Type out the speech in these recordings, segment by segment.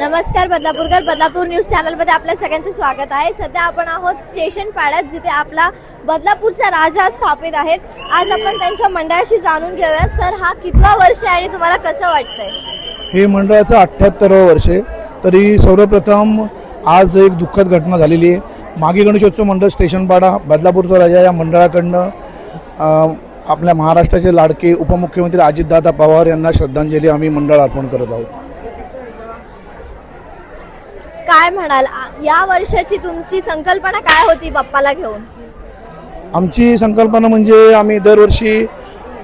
नमस्कार बदलापूरकर, बदलापूर न्यूज चॅनलमध्ये आपल्या सगळ्यांचं स्वागत आहे। सध्या आपण आहोत स्टेशन पाड्यात, जिथे आपला बदलापूरचा राजा स्थापित आहेत। आज आपण त्यांच्या मंडळाशी जाणून घेऊयात। सर, हा कितवा वर्ष आहे आणि तुम्हाला कसं वाटतंय? हे मंडळाचं 78वं वर्ष आहे। तरी सर्वप्रथम आज एक दुःखद घटना झालेली आहे। मागे गणेशोत्सव मंडळ स्टेशनपाडा बदलापूरचा राजा या मंडळाकडनं आपल्या महाराष्ट्राचे लाडके उपमुख्यमंत्री अजितदादा पवार यांना श्रद्धांजली आम्ही मंडळ अर्पण करत आहोत। काय म्हणाल, या वर्षाची तुमची संकल्पना काय होती बाप्पाला घेऊन? आमची संकल्पना म्हणजे आम्ही दरवर्षी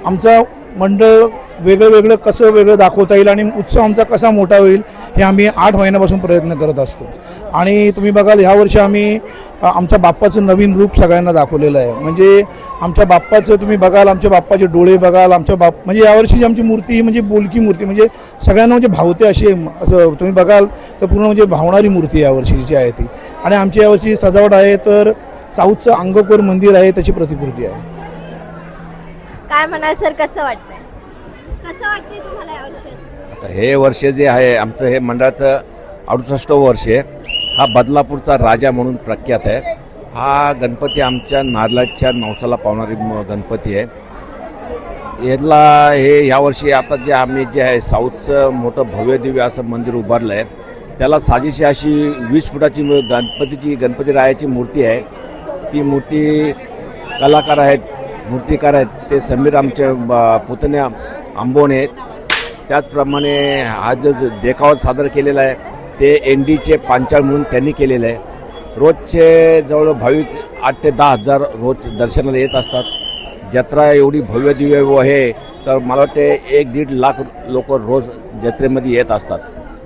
आमचा मंडळ वेगळं कसं वेगळं दाखवता येईल आणि उत्सव आमचा कसा मोठा होईल हे आम्ही 8 महिन्यापासून प्रयत्न करत असतो। आणि तुम्ही बघाल ह्यावर्षी आम्ही आमच्या बाप्पाचं नवीन रूप सगळ्यांना दाखवलेलं आहे। म्हणजे आमच्या बाप्पाचं तुम्ही बघाल, आमच्या बाप्पाचे डोळे बघाल, आमच्या म्हणजे यावर्षीची आमची मूर्ती म्हणजे बोलकी मूर्ती, म्हणजे सगळ्यांना म्हणजे भावते अशी, असं तुम्ही बघाल तर पूर्ण म्हणजे भावणारी मूर्ती यावर्षीची जी आहे ती। आणि आमची यावर्षी सजावट आहे तर साऊथचं अंगकोर मंदिर आहे त्याची प्रतिकृती आहे। काय म्हणाल सर, कसं वाटतंय? कसं वाटतंय तुम्हाला या वर्षी? आता हे वर्ष जे आहे आमचं हे मंडळाचं 68वं वर्ष आहे। हा बदलापूरचा राजा म्हणून प्रख्यात आहे। हा गणपती आमच्या नारळाच्या नवसाला पावणारी गणपती आहे। याला हे यावर्षी आता जे आम्ही जे आहे साऊथचं मोठं भव्य दिव्य असं मंदिर उभारलं आहे, त्याला साजेशी अशी 20 फुटाची गणपती रायाची मूर्ती आहे। ती मूर्ती कलाकार आहेत, मूर्तिकार आहेत ते समीर आमचे पुतण्या आंबोणे आहेत। त्याचप्रमाणे हा जो देखावा सादर केलेला आहे ते NDचे पांचाळ म्हणून त्यांनी केलेलं आहे। रोजचे जवळ भाविक 8 ते 10 हजार रोज दर्शनाला येत असतात। जत्रा एवढी भव्य दिव्य आहे तर मला वाटते 1-1.5 लाख लोक रोज जत्रेमध्ये येत असतात।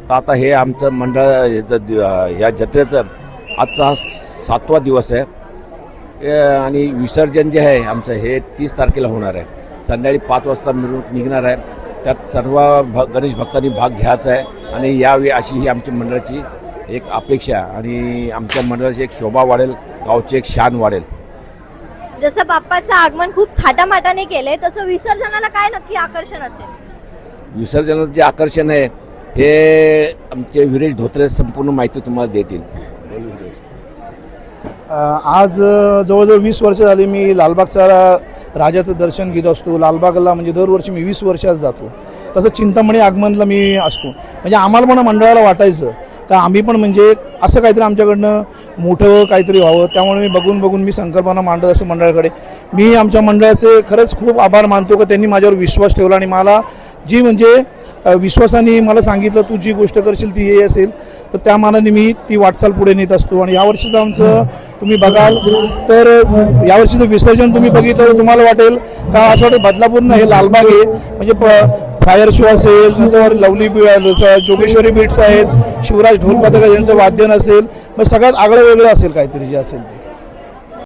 तर आता हे आमचं मंडळ या जत्रेचं आजचा हा 7वा दिवस आहे आणि विसर्जन जे आहे आमचं हे 30 तारखेला होणार आहे। संध्याकाळी 5 वाजता मिरवणूक निघणार आहे। त्यात सर्व गणेश भक्तांनी भाग घ्यायचा आहे आणि यावेळी अशी ही आमची मंडळाची एक अपेक्षा आणि आमच्या मंडळाची एक शोभा वाढेल, गावची एक शान वाढेल। जसं बाप्पाचं आगमन खूप थाटामाटाने केलंय, तसं विसर्जनाला काय नक्की आकर्षण असेल? विसर्जनाचं जे आकर्षण आहे हे आमचे विरेश धोत्रे संपूर्ण माहिती तुम्हाला देतील। आज जवळजवळ 20 वर्ष झाली मी लालबागचा राजाचं दर्शन घेत असतो। लालबागला म्हणजे दरवर्षी मी 20 वर्षाच जातो। तसं चिंतामणी आगमनला मी असतो। म्हणजे आम्हाला पण मंडळाला वाटायचं तर आम्ही पण म्हणजे असं काहीतरी आमच्याकडनं मोठं काहीतरी व्हावं, त्यामुळे मी बघून मी संकल्पना मांडत असतो मंडळाकडे। मी आमच्या मंडळाचे खरंच खूप आभार मानतो की त्यांनी माझ्यावर विश्वास ठेवला आणि मला जी म्हणजे विश्वासाने मला सांगितलं तू जी गोष्ट करशील ती हे असेल, तर त्या मानाने मी ती वाटचाल पुढे नेत असतो। आणि यावर्षीचं आमचं तुम्ही बघाल तर यावर्षीचं विसर्जन तुम्ही बघितलं तर तुम्हाला वाटेल का असं वाटेल बदलापूरनं हे लालबाग आहे, म्हणजे फायर शो असेल, नंतर लवली जोगेश्वरी बीट्स आहेत, शिवराज ढोल पथक यांचं वाद्यन असेल, मग सगळ्यात आगळं वेगळं असेल काहीतरी जे असेल ते।